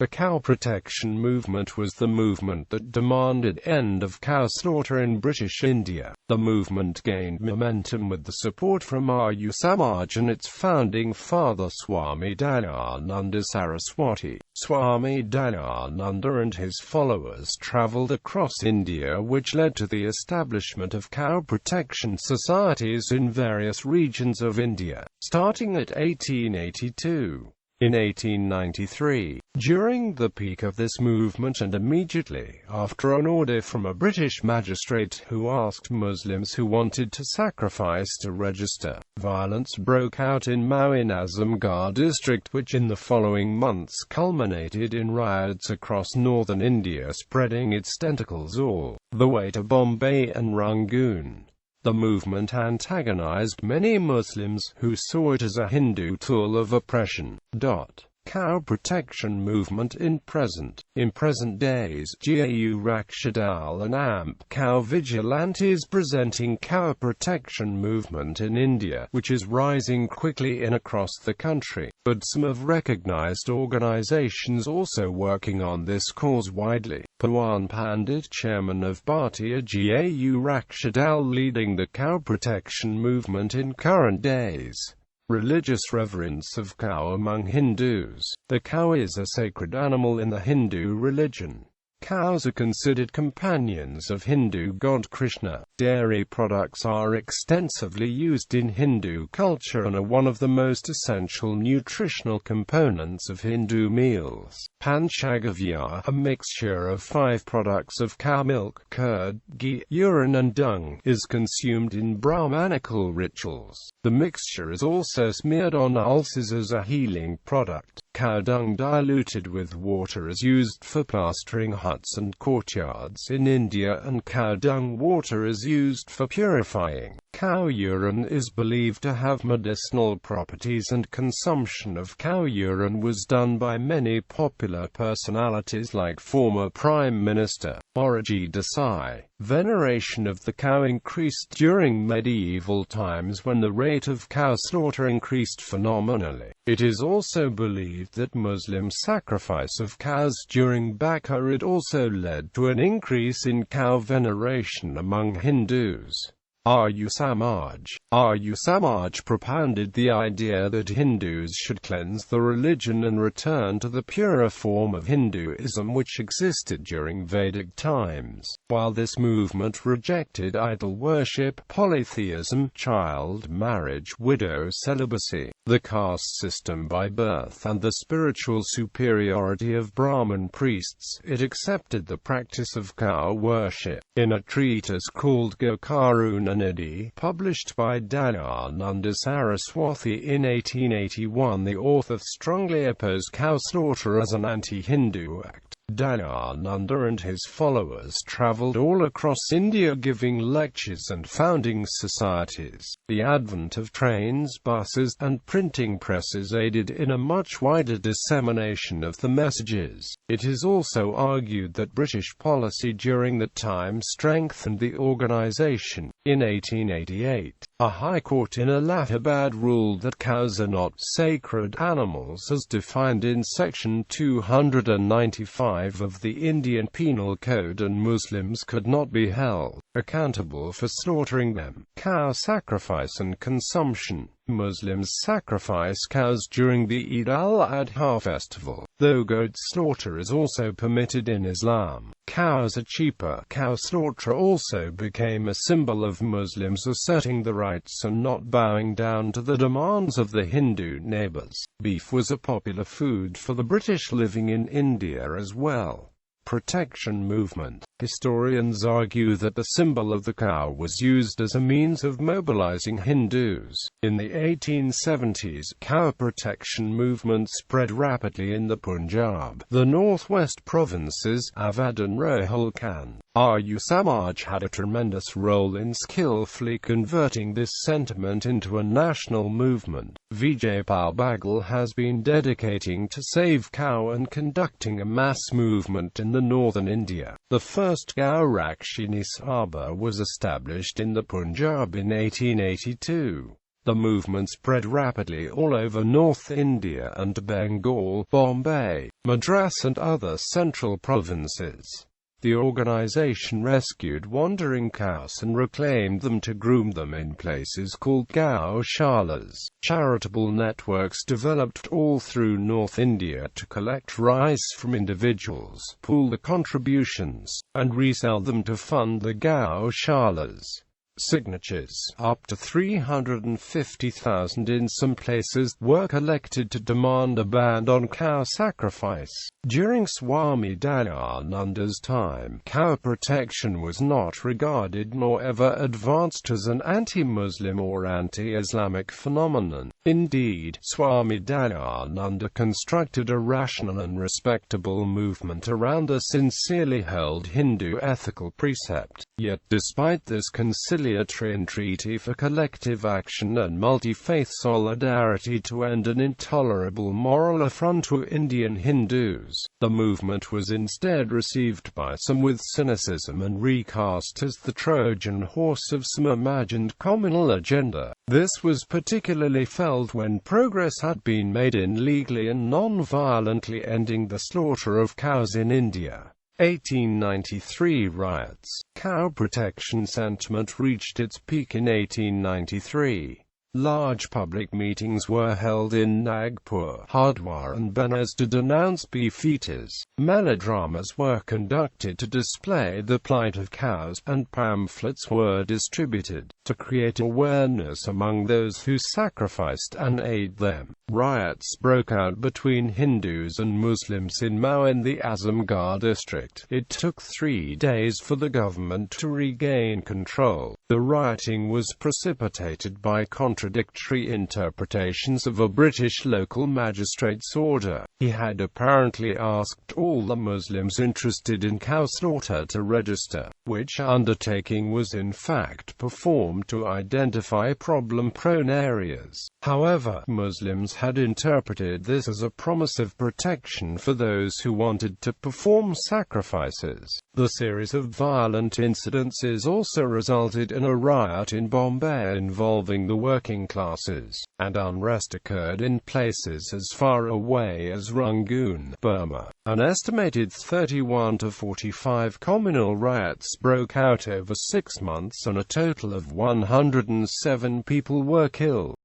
The cow protection movement was the movement that demanded end of cow slaughter in British India. The movement gained momentum with the support from Arya Samaj and its founding father Swami Dayananda. Saraswati.Swami Dayananda and his followers travelled across India, which led to the establishment of cow protection societies in various regions of India, starting at 1882. In 1893, during the peak of this movement and immediately after an order from a British magistrate who asked Muslims who wanted to sacrifice to register, violence broke out in Mau in Azamgarh district, which in the following months culminated in riots across northern India, spreading its tentacles all the way to Bombay and Rangoon. The movement antagonized many Muslims, who saw it as a Hindu tool of oppression. Cow protection movement in present days, GAU Rakshadal and AMP cow vigilantes presenting cow protection movement in India, which is rising quickly in across the country, but some of recognized organizations also working on this cause widely. Pawan Pandit, chairman of Bharatiya GAU Rakshadal, leading the cow protection movement in current days. Religious reverence of cow among Hindus. The cow is a sacred animal in the Hindu religion. Cows are considered companions of Hindu god Krishna. Dairy products are extensively used in Hindu culture and are one of the most essential nutritional components of Hindu meals. Panchagavya, a mixture of 5 products of cow milk, curd, ghee, urine and dung, is consumed in Brahmanical rituals. The mixture is also smeared on ulcers as a healing product. Cow dung diluted with water is used for plastering huts and courtyards in India, and cow dung water is used for purifying. Cow urine is believed to have medicinal properties, and consumption of cow urine was done by many popular personalities like former Prime Minister Morarji Desai. Veneration of the cow increased during medieval times when the rate of cow slaughter increased phenomenally. It is also believed that Muslim sacrifice of cows during Baqar also led to an increase in cow veneration among Hindus. Arya Samaj propounded the idea that Hindus should cleanse the religion and return to the purer form of Hinduism which existed during Vedic times. While this movement rejected idol worship, polytheism, child marriage, widow celibacy, the caste system by birth, and the spiritual superiority of Brahmin priests, it accepted the practice of cow worship. In a treatise called Gokarunanidhi, published by Dayananda Saraswati in 1881, the author strongly opposed cow slaughter as an anti-Hindu act. Dayananda and his followers travelled all across India giving lectures and founding societies. The advent of trains, buses, and printing presses aided in a much wider dissemination of the messages. It is also argued that British policy during that time strengthened the organisation. In 1888, a High Court in Allahabad ruled that cows are not sacred animals as defined in Section 295 of the Indian Penal Code, and Muslims could not be held accountable for slaughtering them. Cow sacrifice and consumption. Muslims sacrifice cows during the Eid al-Adha festival, though goat slaughter is also permitted in Islam. Cows are cheaper. Cow slaughter also became a symbol of Muslims asserting the rights and not bowing down to the demands of the Hindu neighbors. Beef was a popular food for the British living in India as well. Protection movement. Historians argue that the symbol of the cow was used as a means of mobilizing Hindus. In the 1870s, cow protection movement spread rapidly in the Punjab, the northwest provinces, Awadh and Rohilkhand. Arya Samaj had a tremendous role in skillfully converting this sentiment into a national movement. Vijay Pal Bagal has been dedicating to save cow and conducting a mass movement in the northern India. The first Gau Rakshini Sabha was established in the Punjab in 1882. The movement spread rapidly all over North India and Bengal, Bombay, Madras and other central provinces. The organization rescued wandering cows and reclaimed them to groom them in places called gaushalas. Charitable networks developed all through North India to collect rice from individuals, pool the contributions, and resell them to fund the gaushalas. Signatures, up to 350,000 in some places, were collected to demand a ban on cow sacrifice. During Swami Dayananda's time, cow protection was not regarded nor ever advanced as an anti-Muslim or anti-Islamic phenomenon. Indeed, Swami Dayananda constructed a rational and respectable movement around a sincerely held Hindu ethical precept. Yet despite this conciliatory entreaty for collective action and multi-faith solidarity to end an intolerable moral affront to Indian Hindus, the movement was instead received by some with cynicism and recast as the Trojan horse of some imagined communal agenda. This was particularly felt when progress had been made in legally and non-violently ending the slaughter of cows in India. 1893 riots. Cow protection sentiment reached its peak in 1893. Large public meetings were held in Nagpur, Hardwar and Benares to denounce beef eaters. Melodramas were conducted to display the plight of cows, and pamphlets were distributed to create awareness among those who sacrificed and ate them. Riots broke out between Hindus and Muslims in Mao in the Azamgarh district. It took 3 days for the government to regain control. The rioting was precipitated by contradictory interpretations of a British local magistrate's order. He had apparently asked all the Muslims interested in cow slaughter to register, which undertaking was in fact performed to identify problem-prone areas. However, Muslims had interpreted this as a promise of protection for those who wanted to perform sacrifices. The series of violent incidences also resulted in a riot in Bombay involving the working classes, and unrest occurred in places as far away as Rangoon, Burma. An estimated 31 to 45 communal riots broke out over 6 months and a total of 107 people were killed.